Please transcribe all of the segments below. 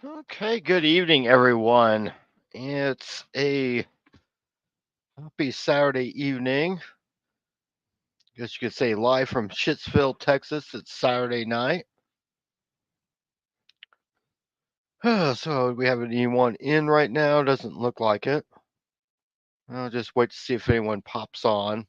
Okay, good evening, everyone. It's a happy Saturday evening. Guess you could say live from Shittsville, Texas. It's Saturday night. So we have anyone in right now? Doesn't look like it. I'll just wait to see if anyone pops on.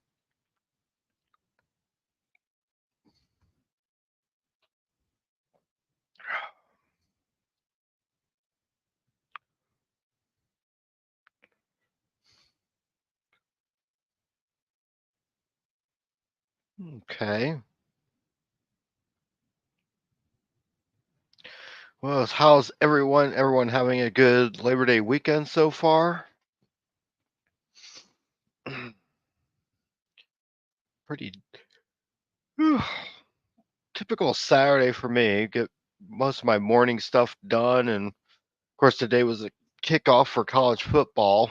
Okay. Well, how's everyone? Everyone having a good Labor Day weekend so far? Pretty whew, typical Saturday for me. Get most of my morning stuff done, and of course today was a kickoff for college football,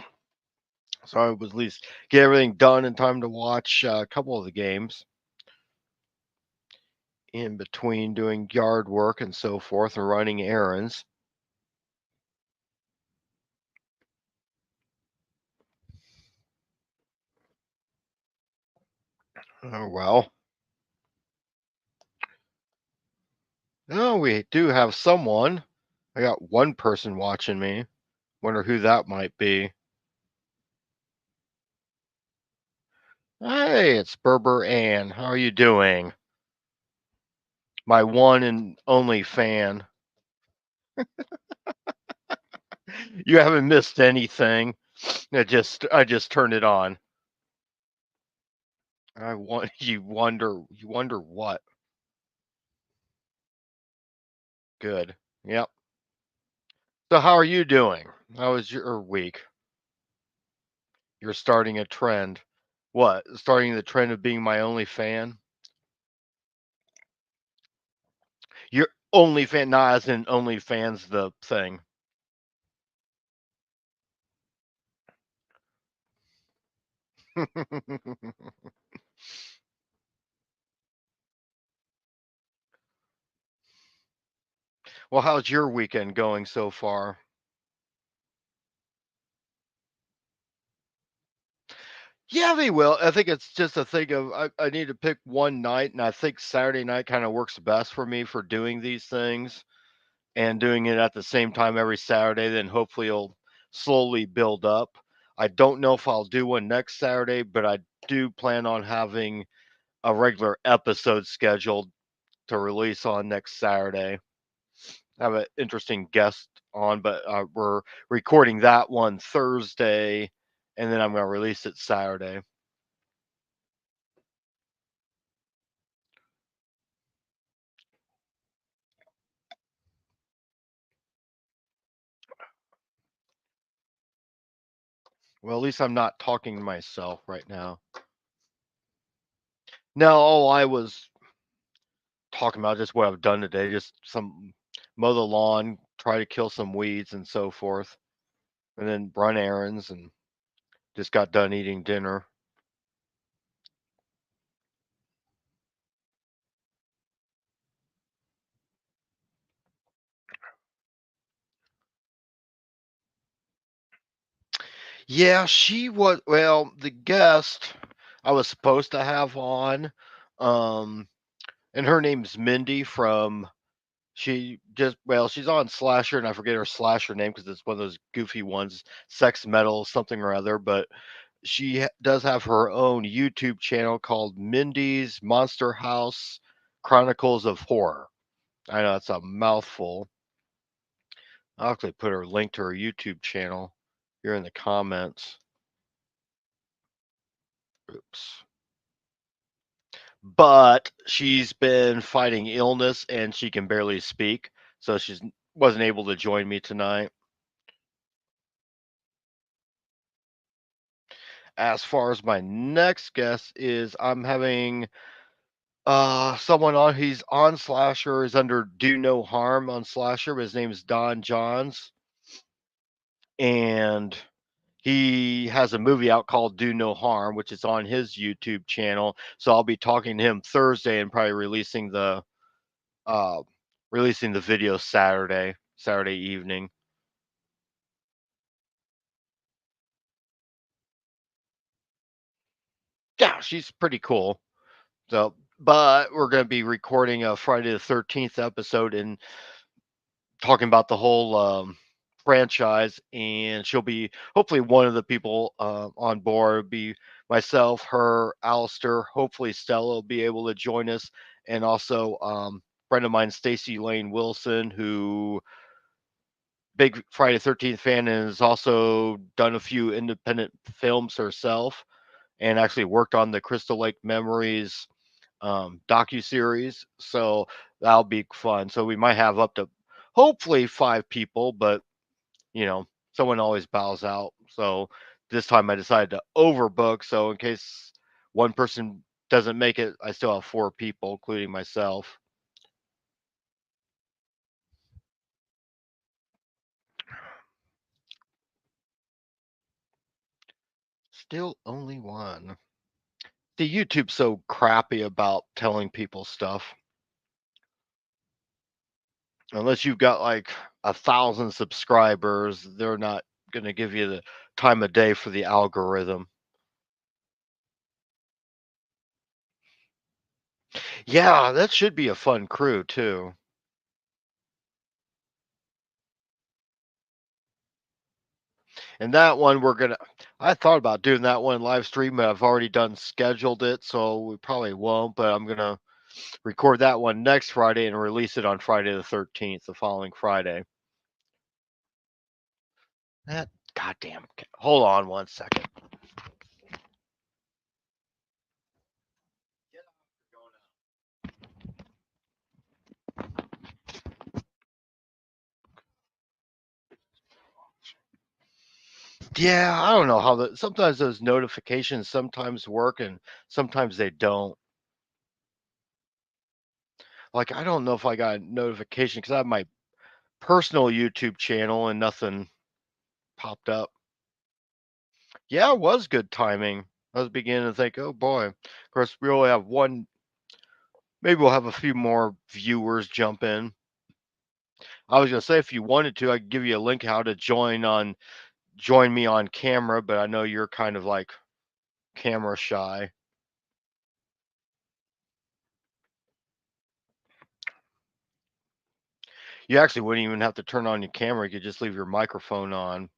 so I was at least get everything done in time to watch a couple of the games in between doing yard work and so forth and running errands. Oh well. Oh, we do have someone. I got one person watching me. Wonder who that might be. Hey, it's Berber Ann. How are you doing? My one and only fan. You haven't missed anything. I just turned it on. I want you wonder what? Good. Yep. So how are you doing? How was your week? You're starting a trend. What? Starting the trend of being my only fan? Your only fan, not as in only fans the thing. Well, how's your weekend going so far? Yeah, they will. I think it's just a thing of I need to pick one night, and I think Saturday night kind of works best for me for doing these things and doing it at the same time every Saturday. Then hopefully it'll slowly build up. I don't know if I'll do one next Saturday, but I do plan on having a regular episode scheduled to release on next Saturday. I have an interesting guest on, but we're recording that one Thursday, and then I'm going to release it Saturday. Well, at least I'm not talking to myself right now. No, all I was talking about just what I've done today, just some mow the lawn, try to kill some weeds and so forth, and then run errands and just got done eating dinner. Yeah, she was well, the guest I was supposed to have on, um, and her name's Mindy from she just well, she's on Slasher, and I forget her Slasher name because it's one of those goofy ones, Sex Metal something or other, but does have her own YouTube channel called Mindy's Monster House Chronicles of Horror. I know it's a mouthful. I'll actually put her link to her YouTube channel here in the comments. Oops. But she's been fighting illness and she can barely speak, so she's wasn't able to join me tonight. As far as my next guest is, I'm having someone on. He's on Slasher, is under Do No Harm on Slasher, but his name is Don Johns, and he has a movie out called Do No Harm, which is on his YouTube channel. So I'll be talking to him Thursday and probably uh releasing the video Saturday. Saturday evening. Yeah, she's pretty cool. So, but we're going to be recording a Friday the 13th episode and talking about the whole franchise. And she'll be hopefully one of the people on board. Be myself, her, Alistair. Hopefully, Stella will be able to join us, and also friend of mine, Stacy Lane Wilson, who big Friday 13th fan and has also done a few independent films herself and actually worked on the Crystal Lake Memories docu series. So that'll be fun. So we might have up to hopefully 5 people, but someone always bows out. So this time I decided to overbook. So in case one person doesn't make it, I still have 4 people, including myself. Still only one. The YouTube's so crappy about telling people stuff. Unless you've got like 1,000 subscribers, they're not going to give you the time of day for the algorithm. Yeah, that should be a fun crew too. And that one I thought about doing that one live stream, but I've already done scheduled it, so we probably won't, but I'm gonna record that one next Friday and release it on Friday the 13th, the following Friday. That goddamn hold on one second. Yeah, I don't know how sometimes those notifications sometimes work and sometimes they don't. Like I don't know if I got a notification because I have my personal YouTube channel and nothing popped up. Yeah, it was good timing. I was beginning to think, oh boy. Of course, we only have one. Maybe we'll have a few more viewers jump in. I was gonna say if you wanted to, I could give you a link how to join me on camera, but I know you're kind of like camera shy. You actually wouldn't even have to turn on your camera. You could just leave your microphone on.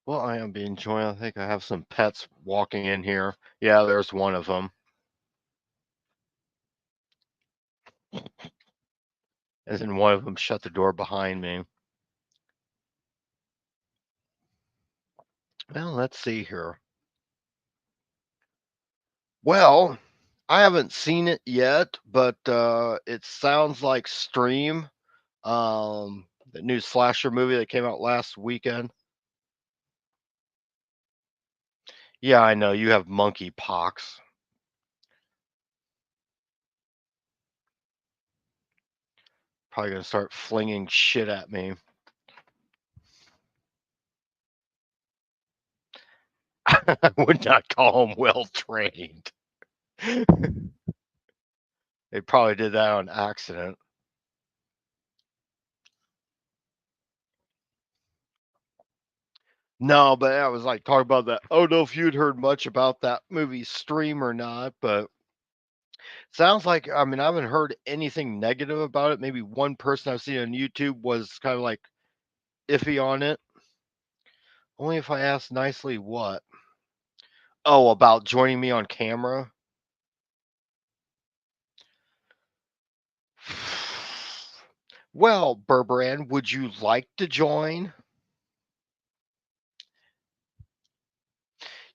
Well, I am being joined. I think I have some pets walking in here. Yeah, there's one of them. And then one of them shut the door behind me. Well, let's see here. Well, I haven't seen it yet, but it sounds like Stream, the new slasher movie that came out last weekend. Yeah, I know you have monkey pox. Probably gonna start flinging shit at me. I would not call them well trained. They probably did that on accident. No, but I was like talking about that. I don't know if you'd heard much about that movie Stream or not, but sounds like I mean I haven't heard anything negative about it. Maybe one person I've seen on YouTube was kind of like iffy on it. Only if I asked nicely what? Oh, about joining me on camera? Well, Berberan, would you like to join?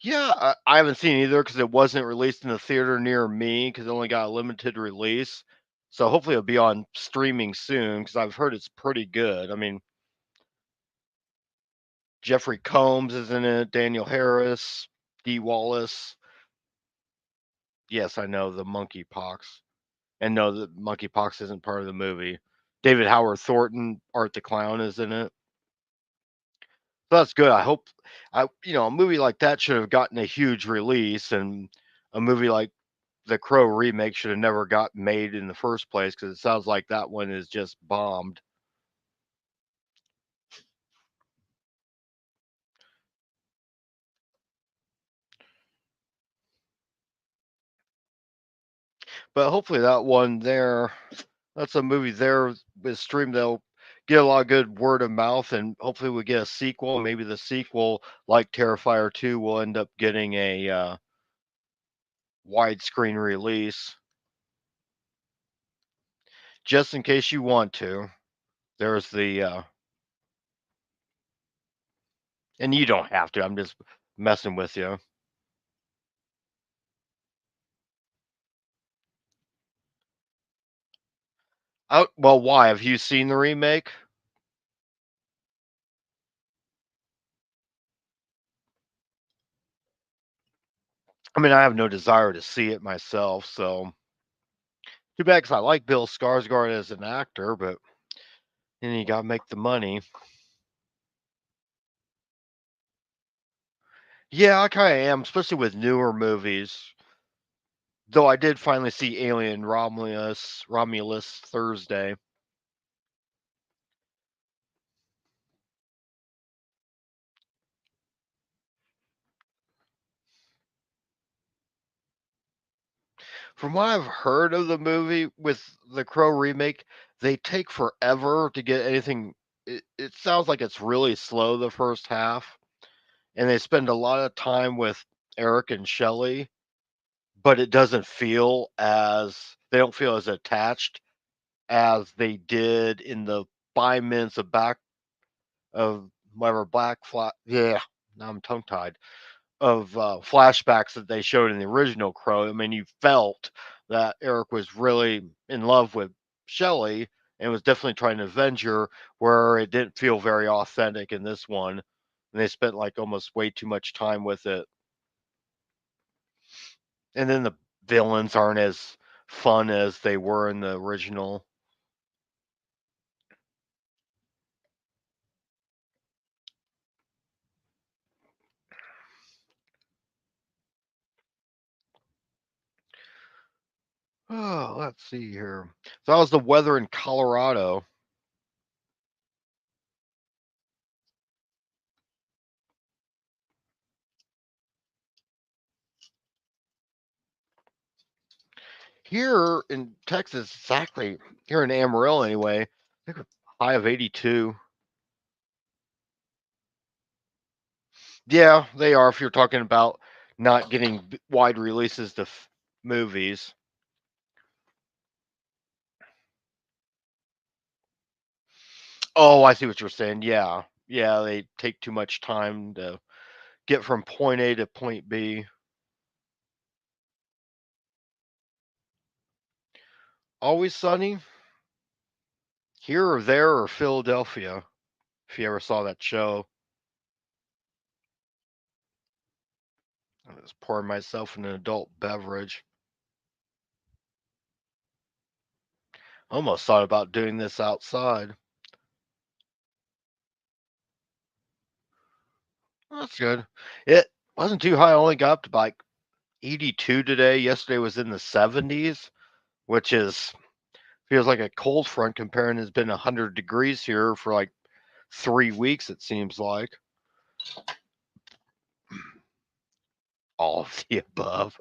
Yeah, I haven't seen it either because it wasn't released in the theater near me because it only got a limited release. So hopefully it'll be on streaming soon because I've heard it's pretty good. I mean, Jeffrey Combs is in it, Daniel Harris, Dee Wallace. Yes, I know the monkeypox, and no, the monkeypox isn't part of the movie. David Howard Thornton, Art the Clown, is in it. So that's good. I hope a movie like that should have gotten a huge release, and a movie like the Crow remake should have never got made in the first place because it sounds like that one is just bombed. But hopefully that one there, that's a movie there with stream they'll get a lot of good word of mouth, and hopefully we get a sequel. Maybe the sequel, like Terrifier 2, will end up getting a widescreen release. Just in case you want to, there's the and you don't have to. I'm just messing with you. Oh, well, why? Have you seen the remake? I mean, I have no desire to see it myself, so too bad 'cause I like Bill Skarsgård as an actor, but then you gotta make the money. Yeah, I kinda am, especially with newer movies. Though I did finally see Alien Romulus Thursday. From what I've heard of the movie with the Crow remake, they take forever to get anything. It sounds like it's really slow the first half, and they spend a lot of time with Eric and Shelley, but it doesn't feel as they don't feel as attached as they did in the 5 minutes of whatever yeah, now I'm tongue tied of flashbacks that they showed in the original Crow. I mean, you felt that Eric was really in love with Shelley and was definitely trying to avenge her, where it didn't feel very authentic in this one. And they spent like almost way too much time with it. And then the villains aren't as fun as they were in the original. Oh, let's see here. So, how's the weather in Colorado? Here in Texas, exactly. Here in Amarillo, anyway, I think a high of 82. Yeah, they are. If you're talking about not getting wide releases to movies. Oh, I see what you're saying. Yeah, yeah, they take too much time to get from point A to point B. Always Sunny, here or there or Philadelphia. If you ever saw that show, I was pouring myself an adult beverage. Almost thought about doing this outside. That's good. It wasn't too high. I only got up to like 82 today. Yesterday was in the 70s, which is feels like a cold front comparing it's been 100 degrees here for like 3 weeks, it seems like. All of the above.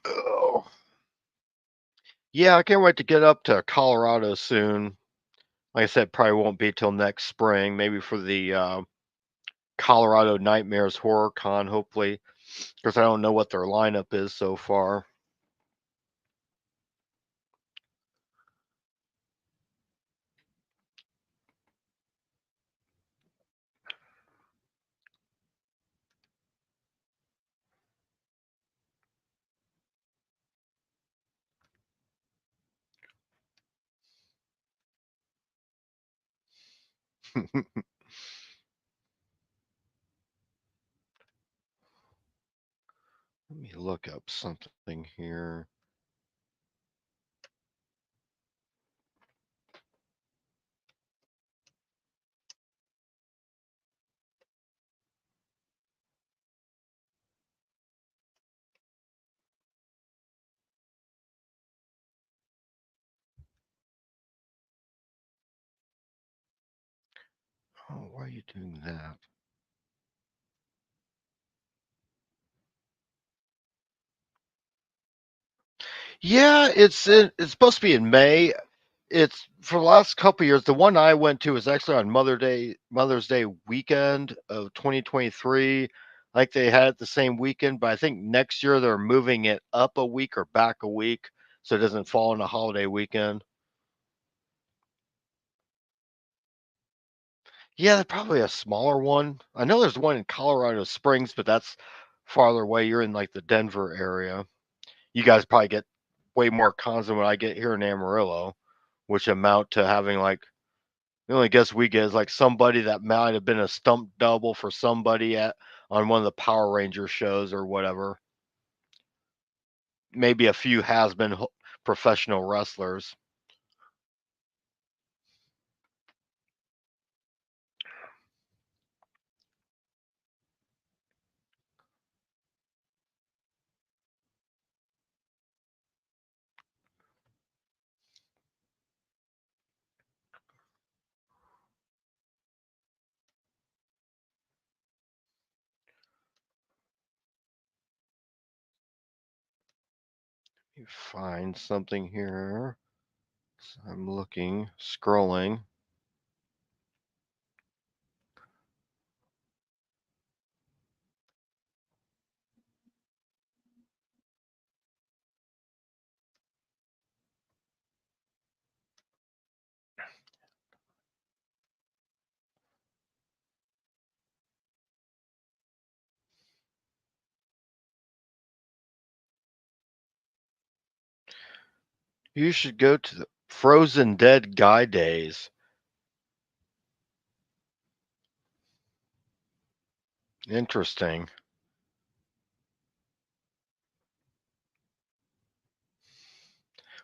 Oh. Yeah, I can't wait to get up to Colorado soon. Like I said, probably won't be till next spring, maybe for the Colorado Nightmares Horror Con, hopefully, because I don't know what their lineup is so far. Let me look up something here. Oh, why are you doing that? Yeah, it's supposed to be in May. It's for the last couple years. The one I went to was actually on Mother's Day weekend of 2023. Like they had it the same weekend, but I think next year they're moving it up a week or back a week so it doesn't fall on a holiday weekend. Yeah, probably a smaller one. I know there's one in Colorado Springs, but that's farther away. You're in like the Denver area. You guys probably get way more cons than what I get here in Amarillo, which amount to having like the only guess we get is like somebody that might have been a stump double for somebody at on one of the Power Ranger shows or whatever. Maybe a few has been professional wrestlers. You find something here. I'm looking, scrolling. You should go to the Frozen Dead Guy Days. Interesting.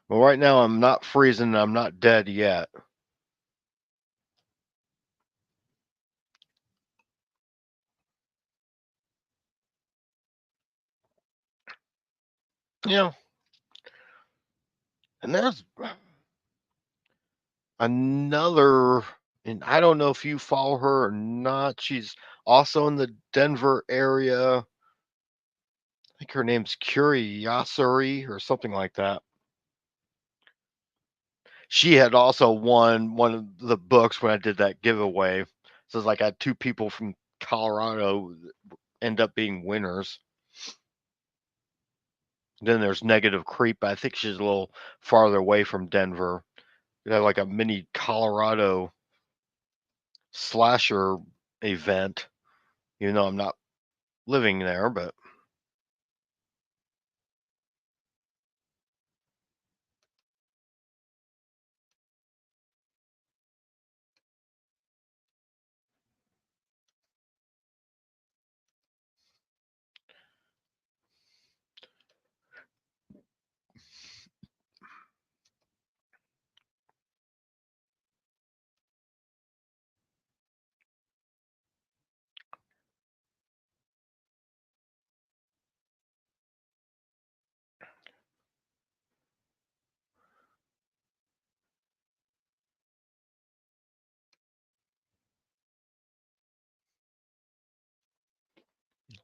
Well, right now I'm not freezing. I'm not dead yet. You know, and there's another, and I don't know if you follow her or not. She's also in the Denver area. I think her name's Curiosity or something like that. She had also won one of the books when I did that giveaway. So it's like I had two people from Colorado end up being winners. Then there's Negative Creep. I think she's a little farther away from Denver. They have like a mini Colorado slasher event. Even though I'm not living there, but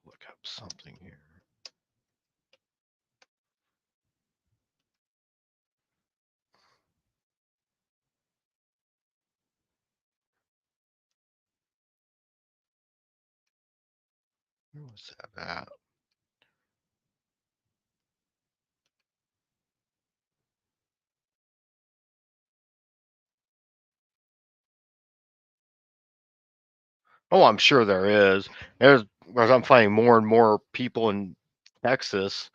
look up something here. Where was that at? Oh, I'm sure there is. There's Whereas I'm finding more and more people in Texas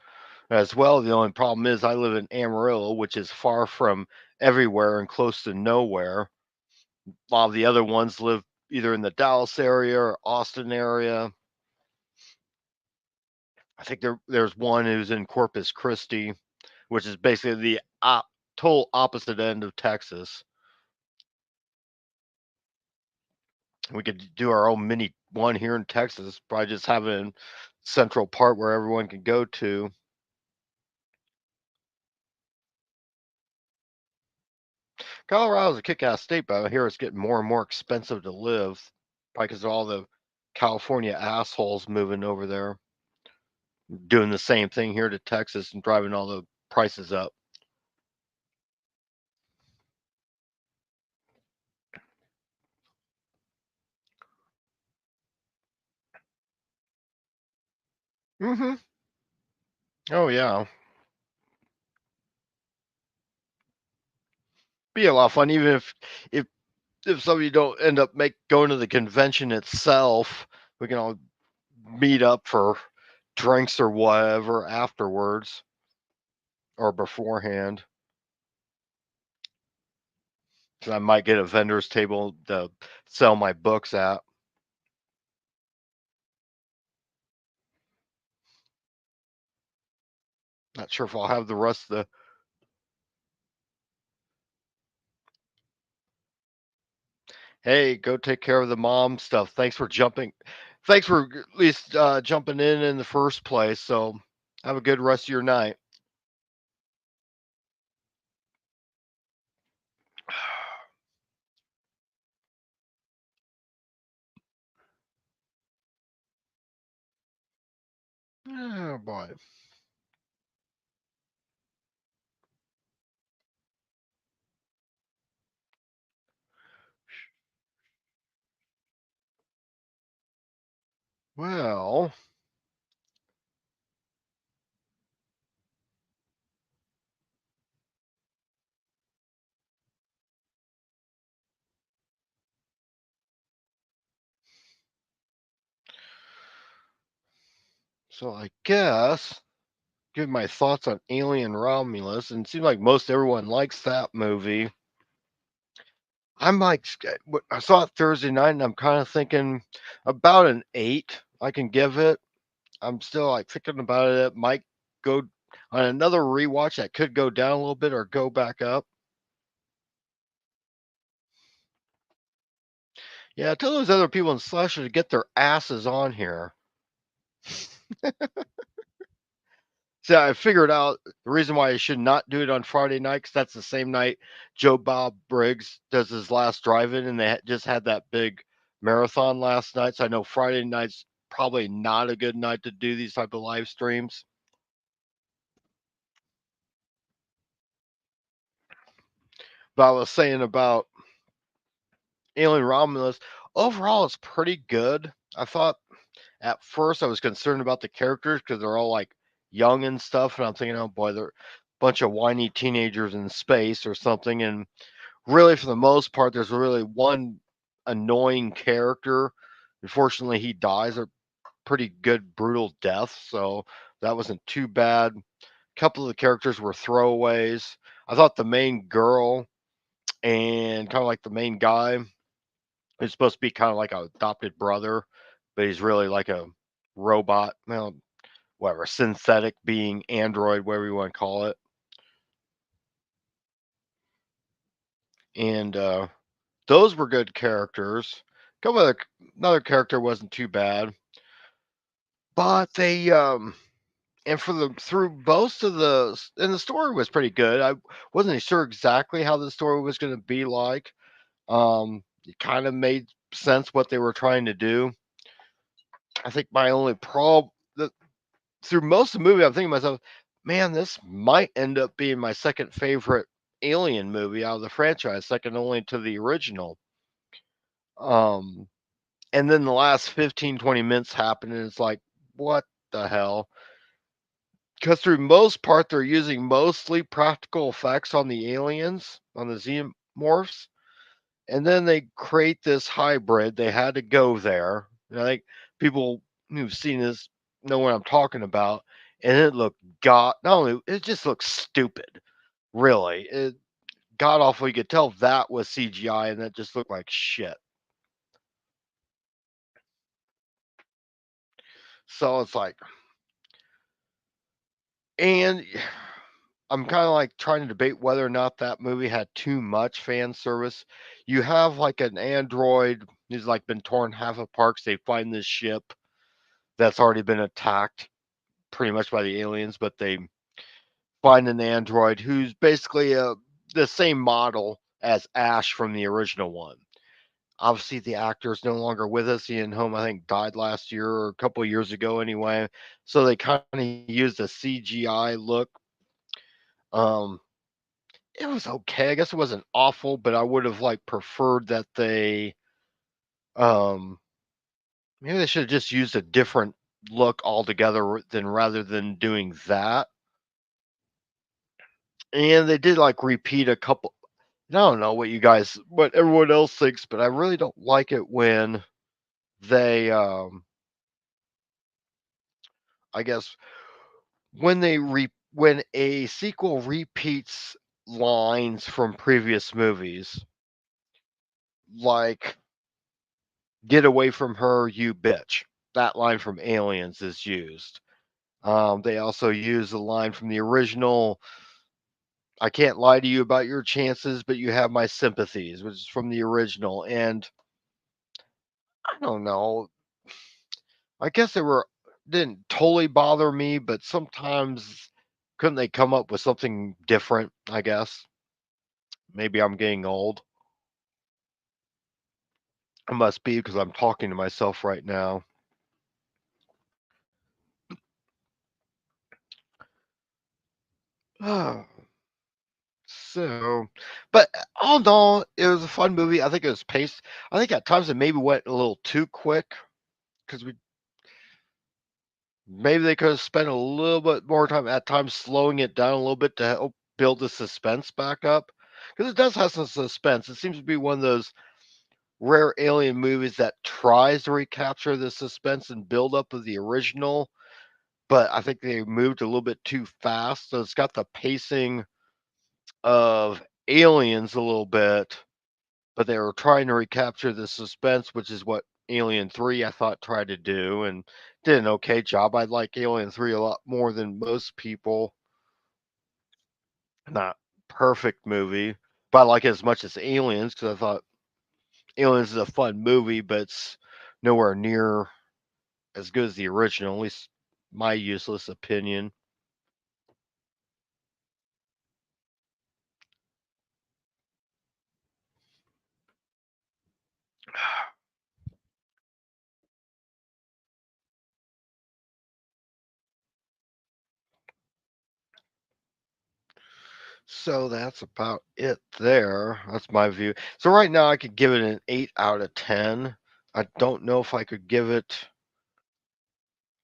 as well. The only problem is I live in Amarillo, which is far from everywhere and close to nowhere. A lot of the other ones live either in the Dallas area or Austin area. I think there's one who's in Corpus Christi, which is basically the total opposite end of Texas. We could do our own mini one here in Texas, probably just have it in central part where everyone can go to. Colorado's a kick-ass state, but I hear it's getting more and more expensive to live, probably because of all the California assholes moving over there, doing the same thing here to Texas and driving all the prices up. Hmm. Oh yeah, be a lot of fun. Even if some of you don't end up going to the convention itself, we can all meet up for drinks or whatever afterwards or beforehand. So I might get a vendor's table to sell my books at. Not sure if I'll have the rest of the. Hey, go take care of the mom stuff. Thanks for jumping. Thanks for at least jumping in the first place. So have a good rest of your night. Oh boy. Well, so I guess give my thoughts on Alien Romulus, and it seems like most everyone likes that movie. I'm like, I saw it Thursday night, and I'm kind of thinking about an 8. I can give it. I'm still like thinking about it. It might go on another rewatch. That could go down a little bit or go back up. Yeah, tell those other people in Slasher to get their asses on here. So I figured out the reason why I should not do it on Friday night because that's the same night Joe Bob Briggs does his last drive-in, and they just had that big marathon last night. So I know Friday night's probably not a good night to do these type of live streams. But I was saying about Alien Romulus, overall, it's pretty good. I thought at first I was concerned about the characters because they're all like young and stuff, and I'm thinking, oh boy, they're a bunch of whiny teenagers in space or something. And really, for the most part, there's really one annoying character. Unfortunately, he dies a pretty good, brutal death, so that wasn't too bad. A couple of the characters were throwaways. I thought the main girl and kind of like the main guy is supposed to be kind of like a adopted brother, but he's really like a robot, well, whatever, synthetic being, android, whatever you want to call it. And those were good characters. Couple of another character wasn't too bad, but they and for the through most of the and the story was pretty good. I wasn't sure exactly how the story was going to be like. It kind of made sense what they were trying to do. I think my only problem through most of the movie, I'm thinking to myself, man, this might end up being my second favorite Alien movie out of the franchise, second only to the original. Um, and then the last 15, 20 minutes happen, and it's like, what the hell? Because through most part, they're using mostly practical effects on the aliens, on the xenomorphs, and then they create this hybrid. They had to go there. And I think people who've seen this know what I'm talking about. And it looked not only it just looks stupid, really. It god awful. You could tell that was CGI, and that just looked like shit. So it's like And I'm kind of like trying to debate whether or not that movie had too much fan service. You have like an android who's like been torn half apart 'cause they find this ship that's already been attacked pretty much by the aliens, but they find an android who's basically the same model as Ash from the original one. Obviously, the actor is no longer with us. Ian Holm, I think, died last year or a couple of years ago anyway. So they kind of used a CGI look. Um, it was okay. I guess it wasn't awful, but I would have like preferred that they um maybe they should have just used a different look altogether than rather than doing that. And they did like repeat a couple. I don't know what everyone else thinks, but I really don't like it when they I guess when a sequel repeats lines from previous movies, like "Get away from her, you bitch." That line from Aliens is used. They also use the line from the original, "I can't lie to you about your chances, but you have my sympathies," which is from the original. And I don't know. I guess they were didn't totally bother me, but sometimes couldn't they come up with something different? I guess maybe I'm getting old. It must be because I'm talking to myself right now. So, but all in all, it was a fun movie. I think it was paced. I think at times it maybe went a little too quick because we maybe they could have spent a little bit more time at times slowing it down a little bit to help build the suspense back up because it does have some suspense. It seems to be one of those rare alien movies that tries to recapture the suspense and build up of the original, but I think they moved a little bit too fast. So it's got the pacing of Aliens a little bit, but they were trying to recapture the suspense, which is what Alien 3 I thought tried to do and did an okay job. I like Alien 3 a lot more than most people. Not perfect movie, but I like it as much as Aliens because I thought Aliens is a fun movie, but it's nowhere near as good as the original, at least my useless opinion. So that's about it there. That's my view. So right now I could give it an 8 out of 10. I don't know if I could give it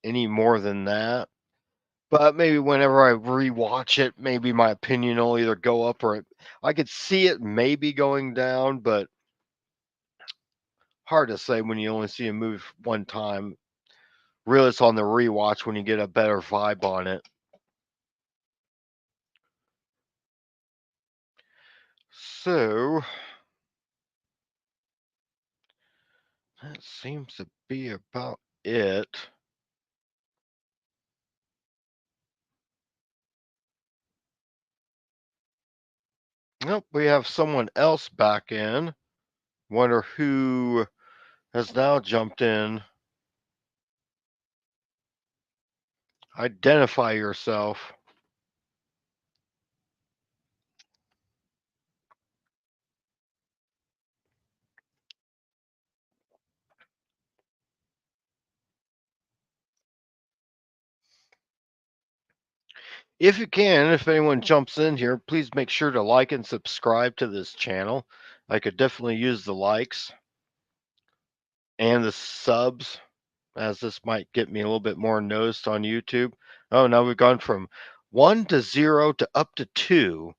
any more than that. But maybe whenever I rewatch it, maybe my opinion will either go up or I could see it maybe going down, but hard to say when you only see a movie one time. Really, it's on the rewatch when you get a better vibe on it. So that seems to be about it. Nope, we have someone else back in. Wonder who has now jumped in. Identify yourself. If you can, if anyone jumps in here, please make sure to like and subscribe to this channel. I could definitely use the likes and the subs, as this might get me a little bit more noticed on YouTube. Oh, now we've gone from 1 to 0 to up to 2.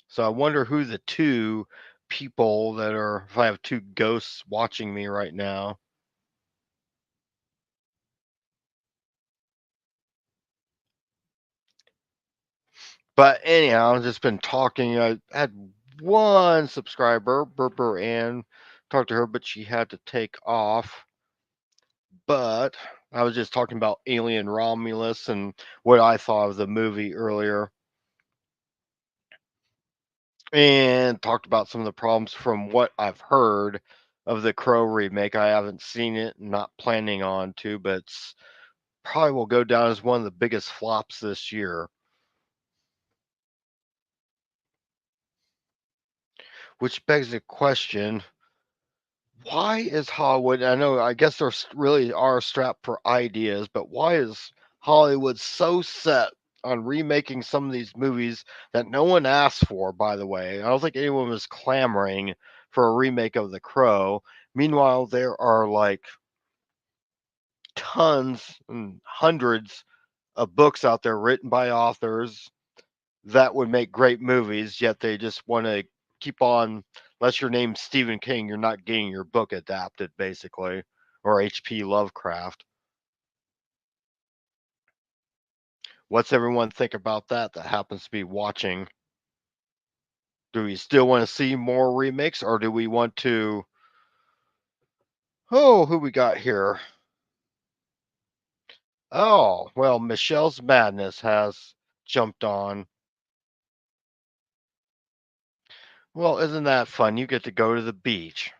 So I wonder who the two people that are, if I have two ghosts watching me right now. But anyhow, I've just been talking. I had one subscriber, Berber Ann, talked to her, but she had to take off. But I was just talking about Alien Romulus and what I thought of the movie earlier, and talked about some of the problems from what I've heard of the Crow remake. I haven't seen it, not planning on to, but it's probably will go down as one of the biggest flops this year. Which begs the question, why is Hollywood, I know, I guess they're really are strapped for ideas, but why is Hollywood so set on remaking some of these movies that no one asked for, by the way? I don't think anyone was clamoring for a remake of The Crow. Meanwhile, there are like tons and hundreds of books out there written by authors that would make great movies, yet they just want to keep on. Unless your name's Stephen King, you're not getting your book adapted, basically, or H.P. Lovecraft. What's everyone think about that? That happens to be watching. Do we still want to see more remakes, or do we want to? Oh, who we got here? Oh, well, Michelle's Madness has jumped on. Well, isn't that fun? You get to go to the beach.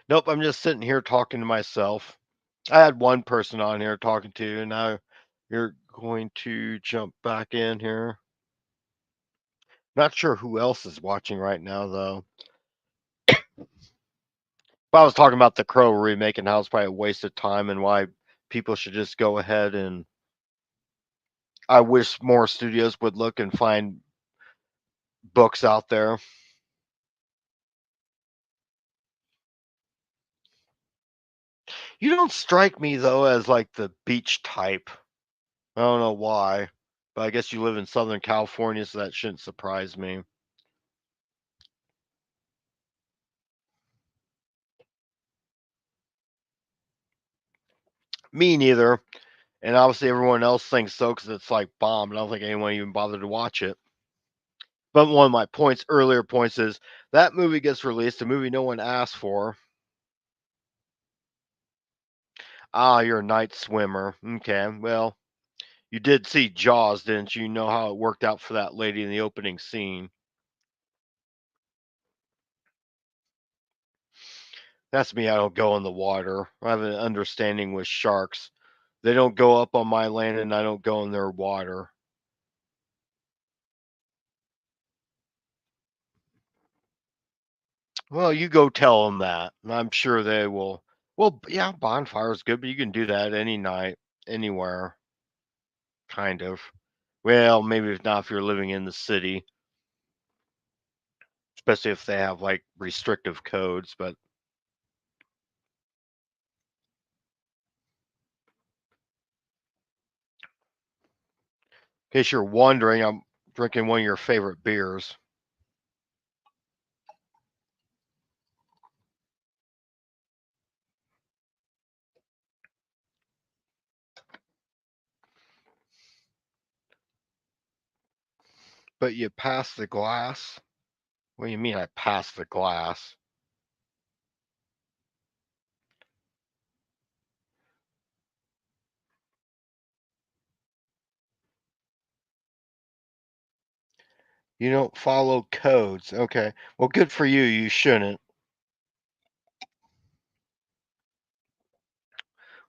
Nope, I'm just sitting here talking to myself. I had one person on here talking to you, and now you're going to jump back in here. Not sure who else is watching right now, though. But I was talking about the Crow remake and how it's probably a waste of time and why people should just go ahead and. I wish more studios would look and find books out there. You don't strike me, though, as like the beach type. I don't know why, but I guess you live in Southern California, so that shouldn't surprise me. Me neither. And obviously everyone else thinks so because it's like bombed. I don't think anyone even bothered to watch it. But one of my earlier points is that movie gets released, a movie no one asked for. Ah, you're a night swimmer. Okay, well, you did see Jaws, didn't you? You know how it worked out for that lady in the opening scene. That's me. I don't go in the water. I have an understanding with sharks. They don't go up on my land and I don't go in their water. Well, you go tell them that. And I'm sure they will. Well, yeah, bonfire is good, but you can do that any night, anywhere, kind of. Well, maybe if not if you're living in the city, especially if they have like restrictive codes. But in case you're wondering, I'm drinking one of your favorite beers. But you pass the glass? What do you mean I pass the glass? You don't follow codes. Okay. Well, good for you. You shouldn't.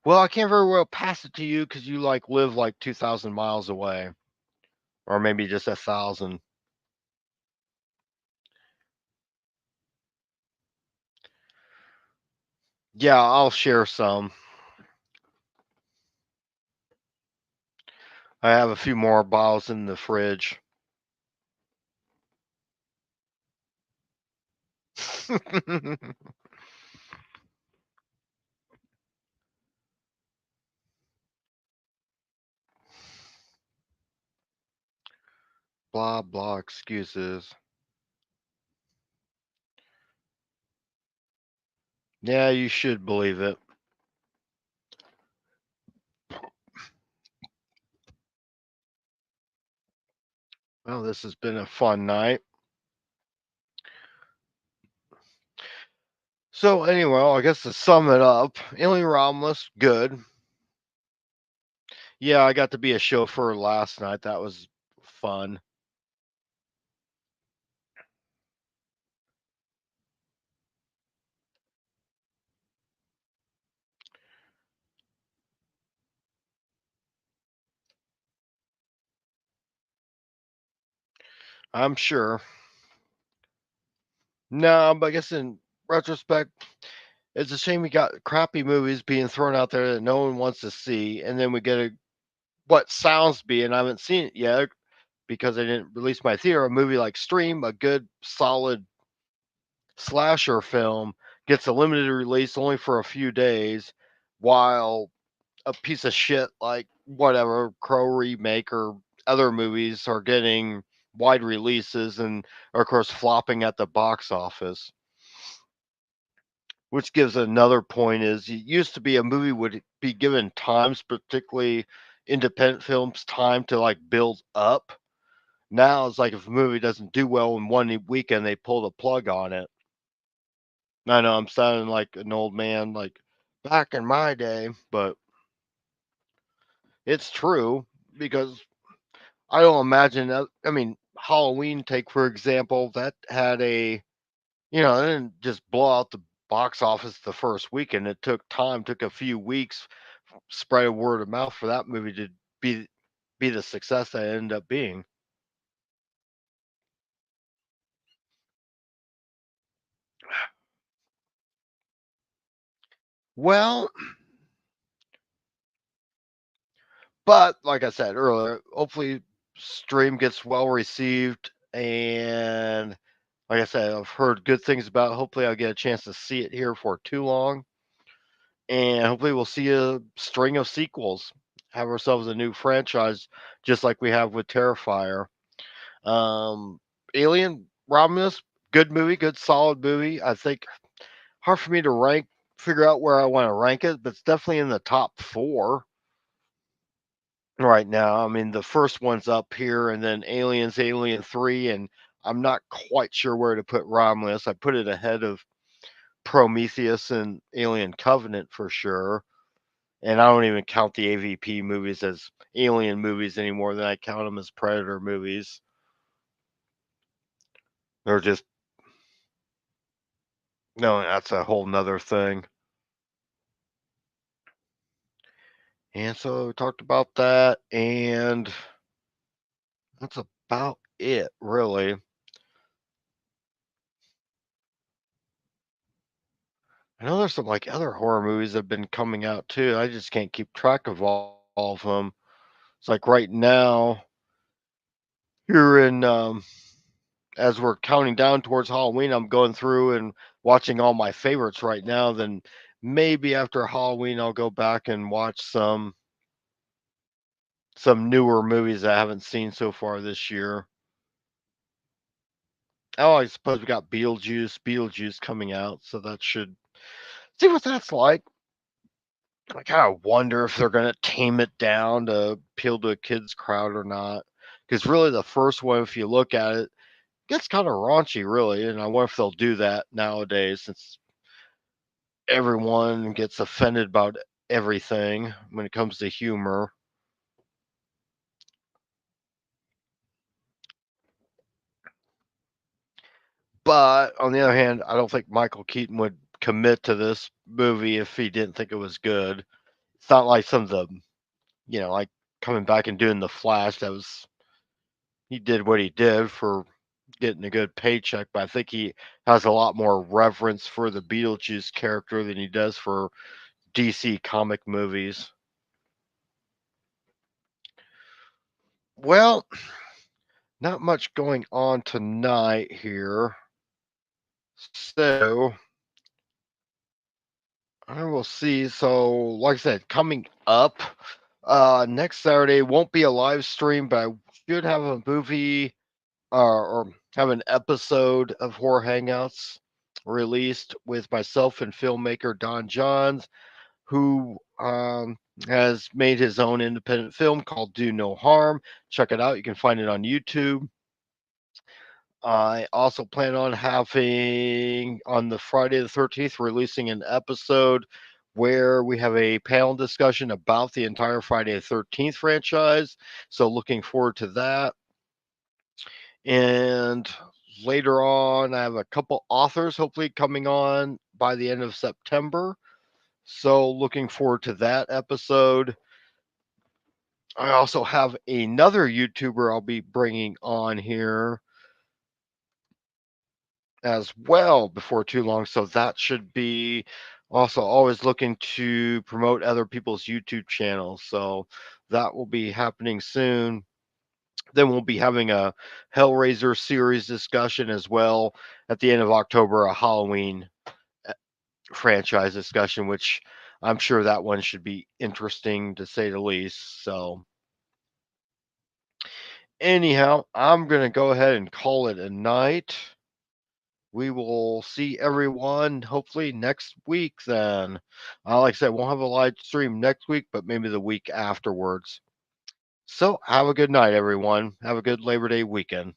Well, I can't very well pass it to you because you like live like 2,000 miles away, or maybe just 1,000. Yeah, I'll share some. I have a few more bottles in the fridge. Blah blah excuses. Yeah, you should believe it. Well, this has been a fun night. So anyway, I guess to sum it up, Alien Romulus, good. Yeah, I got to be a chauffeur last night. That was fun. I'm sure. No, but I guess in retrospect, it's a shame we got crappy movies being thrown out there that no one wants to see, and then we get a what sounds be, and I haven't seen it yet because I didn't release my theater. A movie like Stream, a good solid slasher film, gets a limited release only for a few days, while a piece of shit like whatever Crow remake or other movies are getting wide releases and are of course flopping at the box office. Which gives another point is it used to be a movie would be given times, particularly independent films, time to like build up. Now it's like if a movie doesn't do well in one weekend, they pull the plug on it. I know I'm sounding like an old man, like back in my day, but it's true because I don't imagine that. I mean, Halloween, take for example, that had a, it didn't just blow out the box office the first weekend. It took time, took a few weeks, spread a word of mouth for that movie to be be the success that it ended up being. Well, but like I said earlier, hopefully Stream gets well received, and like I said, I've heard good things about it. Hopefully I'll get a chance to see it here for too long. And hopefully we'll see a string of sequels. Have ourselves a new franchise, just like we have with Terrifier. Um, Alien Romulus, good movie, good solid movie. I think hard for me to figure out where I want to rank it, but it's definitely in the top four right now. I mean, the first one's up here, and then Aliens, Alien Three, and I'm not quite sure where to put Romulus. I put it ahead of Prometheus and Alien Covenant for sure. And I don't even count the AVP movies as alien movies anymore than I count them as Predator movies. They're just no, that's a whole nother thing. And so we talked about that, and that's about it, really. I know there's some like other horror movies that have been coming out too. I just can't keep track of all of them. It's like right now, here in as we're counting down towards Halloween, I'm going through and watching all my favorites right now. Then maybe after Halloween, I'll go back and watch some newer movies I haven't seen so far this year. Oh, I suppose we got Beetlejuice coming out, so that should see what that's like. I kind of wonder if they're gonna tame it down to appeal to a kids crowd or not. Because really, the first one, if you look at it, gets kind of raunchy, really, and I wonder if they'll do that nowadays since everyone gets offended about everything when it comes to humor. But on the other hand, I don't think Michael Keaton would commit to this movie if he didn't think it was good. It's not like some of the, like coming back and doing the Flash. That was he did what he did for getting a good paycheck, but I think he has a lot more reverence for the Beetlejuice character than he does for DC comic movies. Well, not much going on tonight here. So I will see. So, like I said, coming up next Saturday won't be a live stream, but I should have a movie or have an episode of Horror Hangouts released with myself and filmmaker Don Johns, who has made his own independent film called Do No Harm. Check it out. You can find it on YouTube. I also plan on having on the Friday the 13th releasing an episode where we have a panel discussion about the entire Friday the 13th franchise. So looking forward to that. And later on, I have a couple authors hopefully coming on by the end of September. So looking forward to that episode. I also have another YouTuber I'll be bringing on here as well before too long. So that should be also always looking to promote other people's YouTube channels. So that will be happening soon. Then we'll be having a Hellraiser series discussion as well at the end of October, a Halloween uh, franchise discussion, which I'm sure that one should be interesting to say the least. So, anyhow, I'm going to go ahead and call it a night. We will see everyone hopefully next week then. Like I said, won't have a live stream next week, but maybe the week afterwards. So, have a good night, everyone. Have a good Labor Day weekend.